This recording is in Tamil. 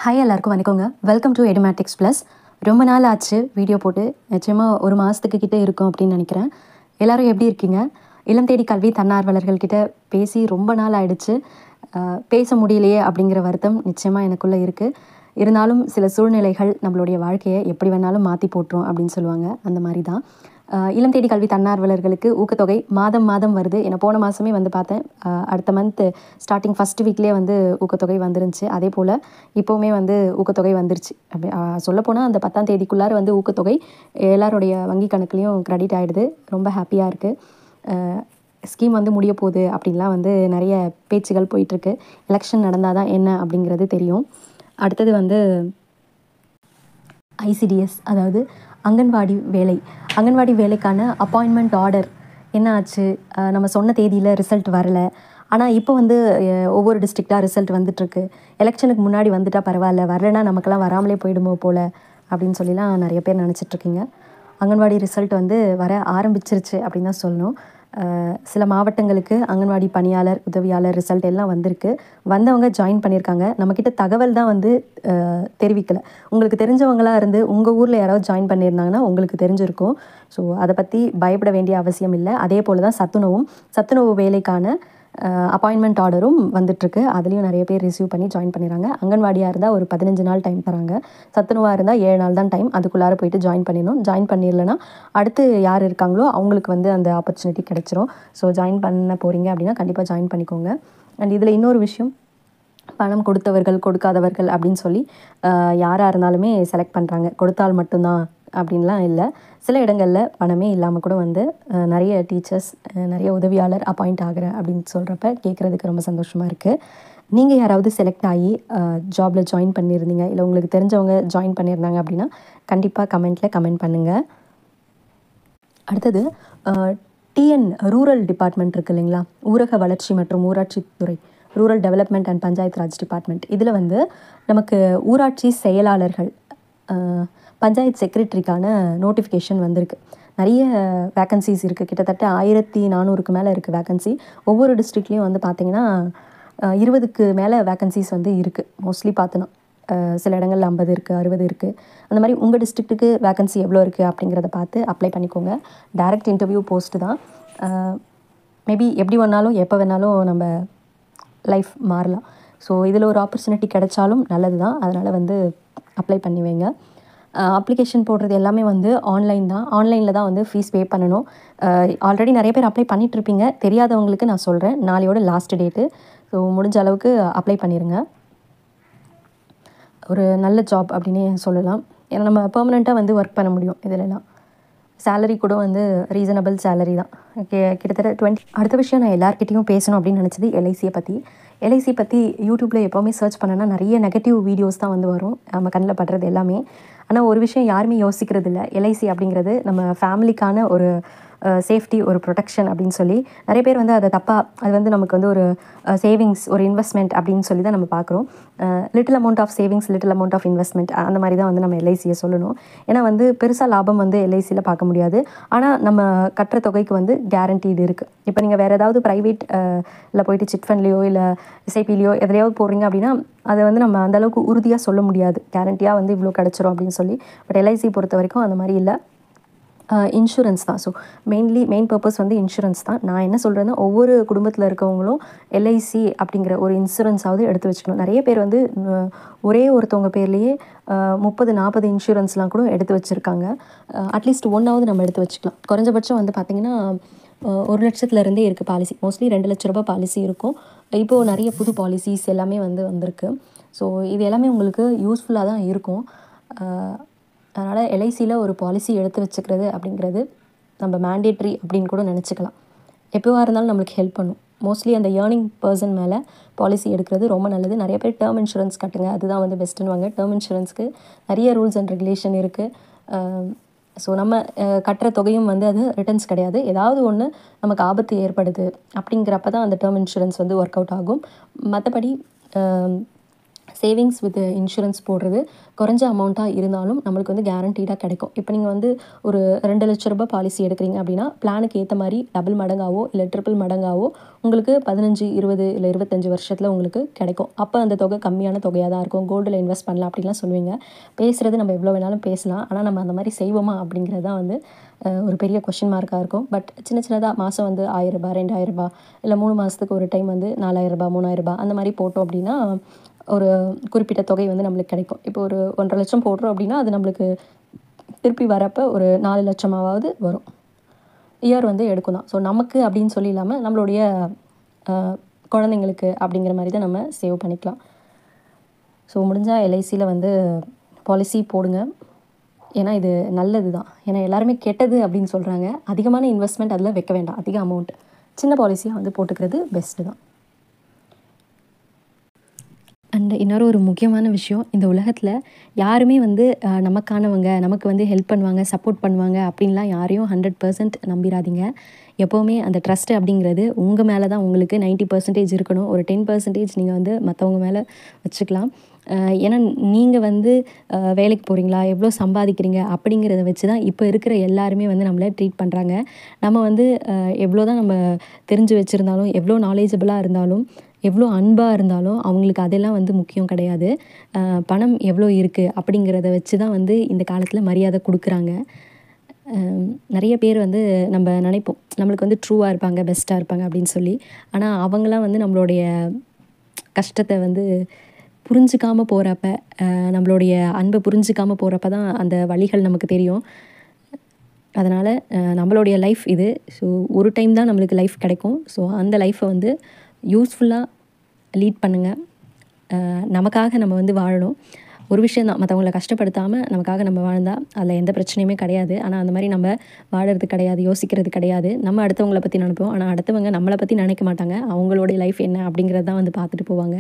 ஹாய் எல்லாருக்கும் வணக்கங்க. Welcome to Edumatics plus. ரொம்ப நாள் ஆச்சு வீடியோ போட்டு. நிச்சயமாக ஒரு மாதத்துக்கு கிட்டே இருக்கும் அப்படின்னு நினைக்கிறேன். எல்லோரும் எப்படி இருக்கீங்க? இளம் தேடி கல்வி தன்னார்வலர்கள்கிட்ட பேசி ரொம்ப நாள் ஆயிடுச்சு. பேச முடியலையே அப்படிங்கிற வருத்தம் நிச்சயமாக எனக்குள்ளே இருக்குது. இருந்தாலும் சில சூழ்நிலைகள் நம்மளுடைய வாழ்க்கையை எப்படி வேணாலும் மாற்றி போட்டுரும் அப்படின்னு சொல்லுவாங்க. அந்த மாதிரி தான் இளம் தேடி கல்வி தன்னார்வலர்களுக்கு ஊக்கத்தொகை மாதம் மாதம் வருது. ஏன்னா போன மாதமே வந்து பார்த்தேன். அடுத்த மந்த்து ஸ்டார்டிங் ஃபஸ்ட் வீக்லேயே வந்து ஊக்கத்தொகை வந்துருந்துச்சு. அதே போல் இப்போவுமே வந்து ஊக்கத்தொகை வந்துருச்சு. அப்படி சொல்லப்போனால் அந்த 10ஆம் தேதிக்குள்ளார வந்து ஊக்கத்தொகை எல்லாருடைய வங்கி கணக்குலேயும் க்ரெடிட் ஆகிடுது. ரொம்ப ஹாப்பியாக இருக்குது. ஸ்கீம் வந்து முடிய போகுது அப்படின்லாம் வந்து நிறைய பேச்சுகள் போயிட்டுருக்கு. எலெக்ஷன் நடந்தால் தான் என்ன அப்படிங்கிறது தெரியும். அடுத்தது வந்து ஐசிடிஎஸ், அதாவது அங்கன்வாடி வேலைக்கான அப்பாயின்மெண்ட் ஆர்டர் என்ன ஆச்சு? நம்ம சொன்ன தேதியில் ரிசல்ட் வரலை. ஆனால் இப்போ வந்து ஒவ்வொரு டிஸ்ட்ரிக்டாக ரிசல்ட் வந்துட்டுருக்கு. எலெக்ஷனுக்கு முன்னாடி வந்துட்டால் பரவாயில்ல, வரலைன்னா நமக்கெல்லாம் வராமலே போயிடுமோ போல் அப்படின்னு சொல்லிலாம் நிறைய பேர் நினச்சிட்ருக்கீங்க. அங்கன்வாடி ரிசல்ட் வந்து வர ஆரம்பிச்சிருச்சு அப்படின்னு தான் சொல்லணும். சில மாவட்டங்களுக்கு அங்கன்வாடி பணியாளர், உதவியாளர் ரிசல்ட் எல்லாம் வந்திருக்கு. வந்தவங்க ஜாயின் பண்ணியிருக்காங்க. நம்மக்கிட்ட தகவல் தான் வந்து தெரிவிக்கலை. உங்களுக்கு தெரிஞ்சவங்களாக இருந்து உங்கள் ஊரில் யாராவது ஜாயின் பண்ணியிருந்தாங்கன்னா உங்களுக்கு தெரிஞ்சிருக்கும். ஸோ அதை பற்றி பயப்பட வேண்டிய அவசியம் இல்லை. அதே போல் தான் சத்துணவு வேலைக்கான அப்பாயின்மெண்ட் ஆர்டரும் வந்துட்டுருக்கு. அதுலேயும் நிறைய பேர் ரிசீவ் பண்ணி ஜாயின் பண்ணிடுறாங்க. அங்கன்வாடியாக இருந்தால் ஒரு 15 நாள் டைம் தராங்க. சத்துணவாக இருந்தால் 7 நாள் தான் டைம். அதுக்குள்ளார போயிட்டு ஜாயின் பண்ணிடணும். ஜாயின் பண்ணிடலன்னா அடுத்து யார் இருக்காங்களோ அவங்களுக்கு வந்து அந்த ஆப்பர்ச்சுனிட்டி கிடச்சிரும். ஸோ ஜாயின் பண்ண போகிறீங்க அப்படின்னா கண்டிப்பாக ஜாயின் பண்ணிக்கோங்க. அண்ட் இதில் இன்னொரு விஷயம், பணம் கொடுத்தவர்கள் கொடுக்காதவர்கள் அப்படின்னு சொல்லி யாராக இருந்தாலுமே செலக்ட் பண்ணுறாங்க. கொடுத்தால் மட்டும்தான் அப்படின்லாம் இல்லை. சில இடங்களில் பணமே இல்லாமல் கூட வந்து நிறைய டீச்சர்ஸ், நிறைய உதவியாளர் அப்பாயிண்ட் ஆகிறேன் அப்படின்னு சொல்கிறப்ப கேட்குறதுக்கு ரொம்ப சந்தோஷமாக இருக்குது. நீங்கள் யாராவது செலக்ட் ஆகி ஜாபில் ஜாயின் பண்ணியிருந்தீங்க, இல்லை உங்களுக்கு தெரிஞ்சவங்க ஜாயின் பண்ணியிருந்தாங்க அப்படின்னா கண்டிப்பாக கமெண்ட் பண்ணுங்கள். அடுத்தது டிஎன் ரூரல் டிபார்ட்மெண்ட் இருக்குது இல்லைங்களா? ஊரக வளர்ச்சி மற்றும் ஊராட்சித்துறை, rural development and panchayat raj department. இதில் வந்து நமக்கு ஊராட்சி செயலாளர்கள், பஞ்சாயத்து செக்ரட்டரிக்கான நோட்டிஃபிகேஷன் வந்திருக்கு. நிறைய வேக்கன்சிஸ் இருக்குது. கிட்டத்தட்ட 1400க்கு மேலே இருக்குது வேக்கன்சி. ஒவ்வொரு டிஸ்ட்ரிக்ட்லேயும் வந்து பார்த்திங்கன்னா 20க்கு மேலே வேக்கன்சிஸ் வந்து இருக்குது. மோஸ்ட்லி பார்த்தோன்னா சில இடங்களில் 50 இருக்குது, 60 இருக்குது. அந்த மாதிரி உங்கள் டிஸ்ட்ரிக்ட்டுக்கு வேக்கன்சி எவ்வளோ இருக்குது அப்படிங்கிறத பார்த்து அப்ளை பண்ணிக்கோங்க. டைரக்ட் இன்டர்வியூ போஸ்ட்டு தான். மேபி எப்படி வேணாலும் எப்போ வேணாலும் நம்ம லைஃப் மாறலாம். ஸோ இதில் ஒரு ஆப்பர்ச்சுனிட்டி கிடைச்சாலும் நல்லது தான். அதனால் வந்து அப்ளை பண்ணி வைங்க. அப்ளிகேஷன் போடுறது எல்லாமே வந்து ஆன்லைனில் தான் வந்து ஃபீஸ் பே பண்ணணும். ஆல்ரெடி நிறைய பேர் அப்ளை பண்ணிகிட்ருப்பீங்க. தெரியாதவங்களுக்கு நான் சொல்கிறேன், நாளையோட லாஸ்ட் டேட்டு. ஸோ முடிஞ்ச அளவுக்கு அப்ளை பண்ணிடுங்க. ஒரு நல்ல ஜாப் அப்படின்னே சொல்லலாம். ஏன்னா நம்ம பெர்மனெண்ட்டாக வந்து ஒர்க் பண்ண முடியும். இதிலெல்லாம் சேலரி கூட வந்து ரீசனபிள் சேலரி தான். கிட்டத்தட்ட 20. அடுத்த விஷயம், நான் எல்லாருக்கிட்டையும் பேசணும் அப்படின்னு நினச்சது எல்ஐசி பற்றி யூடியூப்பில் எப்போவுமே சர்ச் பண்ணனா நிறைய நெகட்டிவ் வீடியோஸ் தான் வந்து வரும், நம்ம கண்ணில் படுறது எல்லாமே. ஆனால் ஒரு விஷயம் யாருமே யோசிக்கிறது இல்லை. எல்ஐசி அப்படிங்கிறது நம்ம ஃபேமிலிக்கான ஒரு சேஃப்டி, ஒரு ப்ரொடெக்ஷன் அப்படின்னு சொல்லி நிறைய பேர் வந்து அதை தப்பாக, அது வந்து நமக்கு வந்து ஒரு சேவிங்ஸ், ஒரு இன்வெஸ்ட்மெண்ட் அப்படின்னு சொல்லி தான் நம்ம பார்க்குறோம். Little amount of savings, little amount of investment, அந்த மாதிரி தான் வந்து நம்ம எல்ஐசியை சொல்லணும். ஏன்னா வந்து பெருசாக லாபம் வந்து எல்ஐசியில் பார்க்க முடியாது. ஆனால் நம்ம கட்டுற தொகைக்கு வந்து கேரண்டீடு இருக்குது. இப்போ நீங்கள் வேறு ஏதாவது ப்ரைவேட் இல்லை போயிட்டு சிட் ஃபண்ட்லேயோ இல்லை எஸ்ஐபிலையோ எதுலையாவது போடுறீங்க அப்படின்னா அதை வந்து நம்ம அந்தளவுக்கு உறுதியாக சொல்ல முடியாது, கேரண்டியாக வந்து இவ்வளோ கிடச்சிரும் அப்படின்னு சொல்லி. பட் எல்ஐசி பொறுத்த வரைக்கும் அந்த மாதிரி இல்லை. இன்சூரன்ஸ் தான். ஸோ மெயின் பர்பஸ் வந்து இன்சூரன்ஸ் தான். நான் என்ன சொல்கிறேன்னா, ஒவ்வொரு குடும்பத்தில் இருக்கவங்களும் எல்ஐசி அப்படிங்கிற ஒரு இன்சூரன்ஸாவது எடுத்து வச்சுக்கணும். நிறைய பேர் வந்து ஒரே ஒருத்தவங்க பேர்லேயே 30-40 இன்சூரன்ஸ்லாம் கூட எடுத்து வச்சுருக்காங்க. அட்லீஸ்ட் ஒன்றாவது நம்ம எடுத்து வச்சுக்கலாம். குறைஞ்சபட்சம் வந்து பார்த்திங்கன்னா 1 லட்சத்துலேருந்தே இருக்குது பாலிசி. மோஸ்ட்லி 2 லட்ச ரூபா பாலிசி இருக்கும். இப்போது நிறைய புது பாலிசிஸ் எல்லாமே வந்திருக்கு. ஸோ இது எல்லாமே உங்களுக்கு யூஸ்ஃபுல்லாக தான் இருக்கும். அதனால் எல்ஐசியில் ஒரு பாலிசி எடுத்து வச்சுக்கிறது அப்படிங்கிறது நம்ம மேண்டேட்ரி அப்படின்னு கூட நினச்சிக்கலாம். எப்போவா இருந்தாலும் நம்மளுக்கு ஹெல்ப் பண்ணும். மோஸ்ட்லி அந்த ஏர்னிங் பர்சன் மேலே பாலிசி எடுக்கிறது ரொம்ப நல்லது. நிறைய பேர் டேர்ம் இன்சூரன்ஸ் கட்டுங்க, அதுதான் வந்து பெஸ்ட்டுன்னுவாங்க. டேர்ம் இன்சூரன்ஸ்க்கு நிறைய ரூல்ஸ் அண்ட் ரெகுலேஷன் இருக்குது. ஸோ நம்ம கட்டுற தொகையும் வந்து அது ரிட்டர்ன்ஸ் கிடையாது. ஏதாவது ஒன்று நமக்கு ஆபத்து ஏற்படுது அப்படிங்கிறப்ப தான் அந்த டேர்ம் இன்சூரன்ஸ் வந்து ஒர்க் அவுட் ஆகும். மற்றபடி சேவிங்ஸ் வித் இன்சூரன்ஸ் போடுறது குறைஞ்ச அமௌண்ட்டாக இருந்தாலும் நம்மளுக்கு வந்து கேரண்டீடாக கிடைக்கும். இப்போ நீங்கள் வந்து ஒரு 2,00,000 பாலிசி எடுக்கிறீங்க அப்படின்னா, பிளானுக்கு ஏற்ற மாதிரி டபுள் மடங்காவோ இல்லை ட்ரிபிள் மடங்காவோ உங்களுக்கு 15, 20 இல்லை 25 வருஷத்தில் உங்களுக்கு கிடைக்கும். அப்போ அந்த தொகை கம்மியான தொகையாக தான் இருக்கும். கோல்டில் இன்வெஸ்ட் பண்ணலாம் அப்படின்லாம் சொல்லுவீங்க. பேசுகிறது நம்ம எவ்வளோ வேணாலும் பேசலாம். ஆனால் நம்ம அந்த மாதிரி செய்வோமா அப்படிங்கிறது தான் வந்து ஒரு பெரிய கொஷின் மார்க்காக இருக்கும். பட் சின்ன சின்னதாக மாதம் வந்து ரூ. 1,000 ரூ. 2,000 இல்லை 3 மாதத்துக்கு ஒரு டைம் வந்து ரூ. 4,000 ரூ. 3,000 அந்த மாதிரி போட்டோம் அப்படின்னா ஒரு குறிப்பிட்ட தொகை வந்து நம்மளுக்கு கிடைக்கும். இப்போ ஒரு 1,50,000 போடுறோம் அப்படின்னா அது நம்மளுக்கு திருப்பி வரப்போ ஒரு 4,00,000 வரும். இயர் வந்து எடுக்கும் தான். ஸோ நமக்கு அப்படின்னு சொல்லி இல்லாமல் நம்மளுடைய குழந்தைங்களுக்கு அப்படிங்கிற மாதிரி தான் நம்ம சேவ் பண்ணிக்கலாம். ஸோ முடிஞ்சால் எல்ஐசியில் வந்து பாலிசி போடுங்க. ஏன்னா இது நல்லது தான். ஏன்னா எல்லாருமே கெட்டது அப்படின்னு சொல்கிறாங்க. அதிகமான இன்வெஸ்ட்மெண்ட் அதில் வைக்க வேண்டாம். அதிக அமௌண்ட் சின்ன பாலிசியாக வந்து போட்டுக்கிறது பெஸ்ட்டு தான். அண்ட் இன்னொரு ஒரு முக்கியமான விஷயம், இந்த உலகத்தில் யாருமே வந்து நமக்கானவங்க, நமக்கு வந்து ஹெல்ப் பண்ணுவாங்க, சப்போர்ட் பண்ணுவாங்க அப்படின்லாம் யாரையும் 100% நம்பிடாதீங்க. எப்போவுமே அந்த ட்ரஸ்ட்டு அப்படிங்கிறது உங்கள் மேலே தான் உங்களுக்கு 90% இருக்கணும். ஒரு 10% நீங்கள் வந்து மற்றவங்க மேலே வச்சுக்கலாம். ஏன்னா நீங்கள் வந்து வேலைக்கு போகிறீங்களா, எவ்வளோ சம்பாதிக்கிறீங்க அப்படிங்கிறத வச்சு தான் இப்போ இருக்கிற எல்லாருமே வந்து நம்மளை ட்ரீட் பண்ணுறாங்க. நம்ம வந்து எவ்வளோ தான் நம்ம தெரிஞ்சு வச்சுருந்தாலும், எவ்வளோ நாலேஜபிளாக இருந்தாலும், எவ்வளோ அன்பாக இருந்தாலும் அவங்களுக்கு அதெல்லாம் வந்து முக்கியம் கிடையாது. பணம் எவ்வளோ இருக்குது அப்படிங்கிறத வச்சு தான் வந்து இந்த காலத்தில் மரியாதை கொடுக்குறாங்க. நிறைய பேர் வந்து நம்ம நினைப்போம் நம்மளுக்கு வந்து ட்ரூவாக இருப்பாங்க, பெஸ்ட்டாக இருப்பாங்க அப்படின்னு சொல்லி. ஆனால் அவங்களாம் வந்து நம்மளுடைய கஷ்டத்தை வந்து புரிஞ்சுக்காமல் போகிறப்ப, நம்மளுடைய அன்பை புரிஞ்சுக்காமல் போகிறப்ப தான் அந்த வலிகள் நமக்கு தெரியும். அதனால் நம்மளுடைய லைஃப் இது. ஸோ ஒரு டைம் தான் நம்மளுக்கு லைஃப் கிடைக்கும். ஸோ அந்த லைஃப்பை வந்து யூஸ்ஃபுல்லாக லீட் பண்ணுங்கள். நமக்காக நம்ம வந்து வாழணும். ஒரு விஷயம் தான், மற்றவங்கள கஷ்டப்படுத்தாமல் நமக்காக நம்ம வாழ்ந்தால் அதில் எந்த பிரச்சனையுமே கிடையாது. ஆனால் அந்த மாதிரி நம்ம வாழறது கிடையாது, யோசிக்கிறது கிடையாது. நம்ம அடுத்தவங்கள பற்றி நினைப்போம். ஆனால் அடுத்தவங்க நம்மளை பற்றி நினைக்க மாட்டாங்க. அவங்களுடைய லைஃப் என்ன அப்படிங்கிறது தான் வந்து பார்த்துட்டு போவாங்க.